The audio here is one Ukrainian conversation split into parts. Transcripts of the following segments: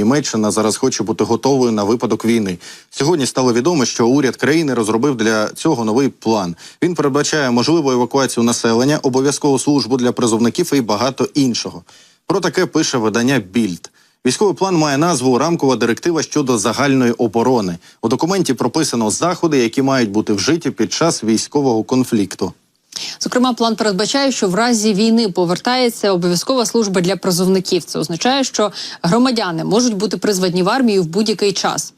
Німеччина зараз хоче бути готовою на випадок війни. Сьогодні стало відомо, що уряд країни розробив для цього новий план. Він передбачає можливу евакуацію населення, обов'язкову службу для призовників і багато іншого. Про таке пише видання «Більд». Військовий план має назву «Рамкова директива щодо загальної оборони». У документі прописано заходи, які мають бути вжиті під час військового конфлікту. Зокрема, план передбачає, що в разі війни повертається обов'язкова служба для призовників. Це означає, що громадяни можуть бути призвані в армію в будь-який час.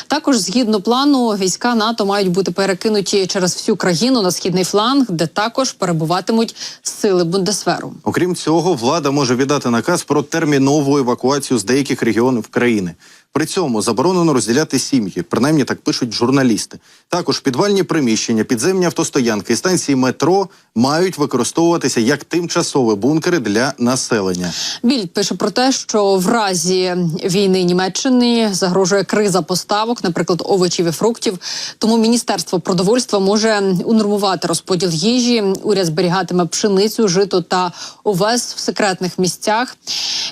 Також, згідно плану, війська НАТО мають бути перекинуті через всю країну на східний фланг, де також перебуватимуть сили Бундесверу. Окрім цього, влада може віддати наказ про термінову евакуацію з деяких регіонів країни. При цьому заборонено розділяти сім'ї, принаймні так пишуть журналісти. Також підвальні приміщення, підземні автостоянки і станції метро мають використовуватися як тимчасові бункери для населення. Більд пише про те, що в разі війни Німеччини загрожує криза поставок, наприклад, овочів і фруктів. Тому Міністерство продовольства може унормувати розподіл їжі. Уряд зберігатиме пшеницю, жито та овес в секретних місцях.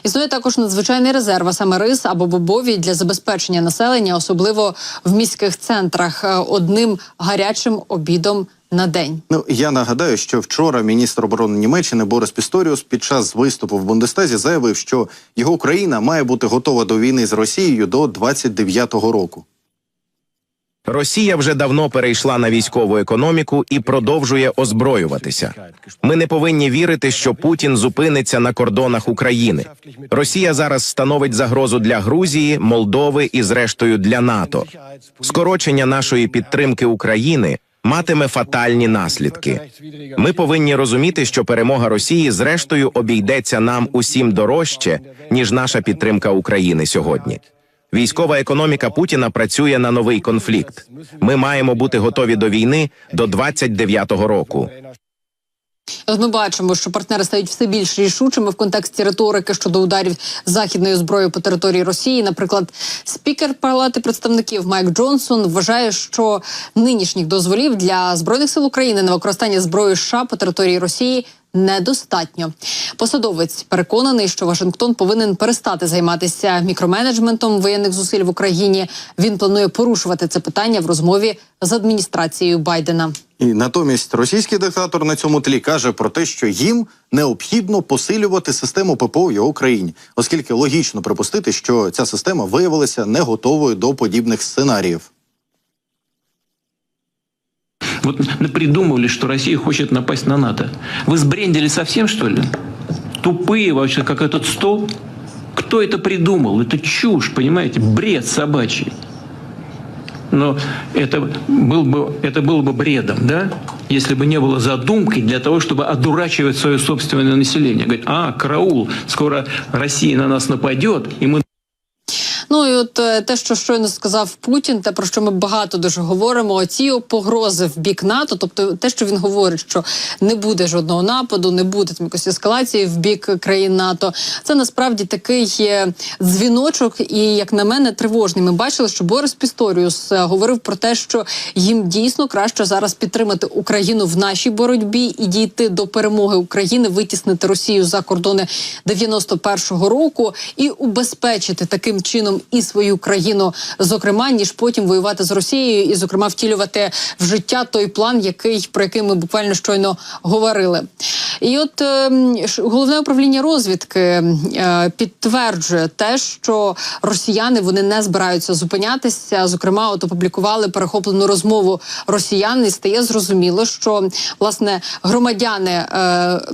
Існує також надзвичайний резерв, а саме рис або бобові для забезпечення населення, особливо в міських центрах, одним гарячим обідом на день. Я нагадаю, що вчора міністр оборони Німеччини Борис Пісторіус під час виступу в Бундестазі заявив, що його країна має бути готова до війни з Росією до 29-го року. Росія вже давно перейшла на військову економіку і продовжує озброюватися. Ми не повинні вірити, що Путін зупиниться на кордонах України. Росія зараз становить загрозу для Грузії, Молдови і, зрештою, для НАТО. Скорочення нашої підтримки України матиме фатальні наслідки. Ми повинні розуміти, що перемога Росії, зрештою, обійдеться нам усім дорожче, ніж наша підтримка України сьогодні. Військова економіка Путіна працює на новий конфлікт. Ми маємо бути готові до війни до 29-го року. Ми бачимо, що партнери стають все більш рішучими в контексті риторики щодо ударів західною зброєю по території Росії. Наприклад, спікер Палати представників Майк Джонсон вважає, що нинішніх дозволів для Збройних сил України на використання зброї США по території Росії недостатньо. Посадовець переконаний, що Вашингтон повинен перестати займатися мікроменеджментом воєнних зусиль в Україні. Він планує порушувати це питання в розмові з адміністрацією Байдена. І натомість російський диктатор на цьому тлі каже про те, що їм необхідно посилювати систему ППО в його країні, оскільки логічно припустити, що ця система виявилася не готовою до подібних сценаріїв. Вот напридумывали, что Россия хочет напасть на НАТО. Вы сбрендили совсем, что ли? Тупые вообще, как этот стол? Кто это придумал? Это чушь, понимаете? Бред собачий. Но это было бы бредом, да? Если бы не было задумкой для того, чтобы одурачивать свое собственное население. Говорит, караул, скоро Россия на нас нападет, и мы... Ну і от те, що щойно сказав Путін, те, про що ми багато дуже говоримо, ці погрози в бік НАТО, тобто те, що він говорить, що не буде жодного нападу, не буде там якоїсь ескалації в бік країн НАТО, це насправді такий дзвіночок і, як на мене, тривожний. Ми бачили, що Борис Пісторіус говорив про те, що їм дійсно краще зараз підтримати Україну в нашій боротьбі і дійти до перемоги України, витіснити Росію за кордони 91-го року і убезпечити таким чином і свою країну, зокрема, ніж потім воювати з Росією і, зокрема, втілювати в життя той план, про який ми буквально щойно говорили. І от Головне управління розвідки підтверджує те, що росіяни, вони не збираються зупинятися. Зокрема, от опублікували перехоплену розмову росіян, і стає зрозуміло, що, власне, громадяни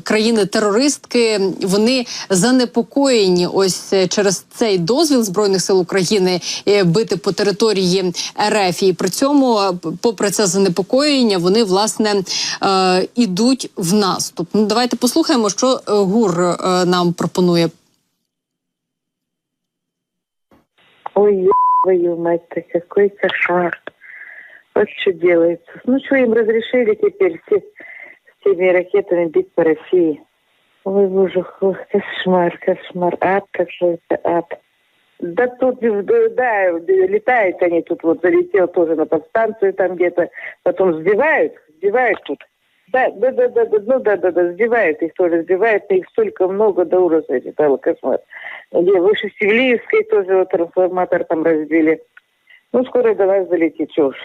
країни-терористки, вони занепокоєні ось через цей дозвіл Збройних сил України бити по території РФ. І при цьому, попри це занепокоєння, вони, власне, ідуть в наступ. Ну, давайте послухаємо, що ГУР нам пропонує. Ой, твою мать-то, какой кошмар. Вот что делается. Ну, что им разрешили теперь с теми ракетами бить по России? Ой, боже, кошмар, кошмар, ад какой-то, ад. Да тут, да, летают они тут, вот залетел тоже на подстанцию там где-то, потом сбивают тут. Да, сбивает их тоже, сбивает, их столько много, до ужаса, это стало кошмар. Где выше Севлиевской тоже вот трансформатор там разбили. Ну, скоро до нас долетит, чё уж.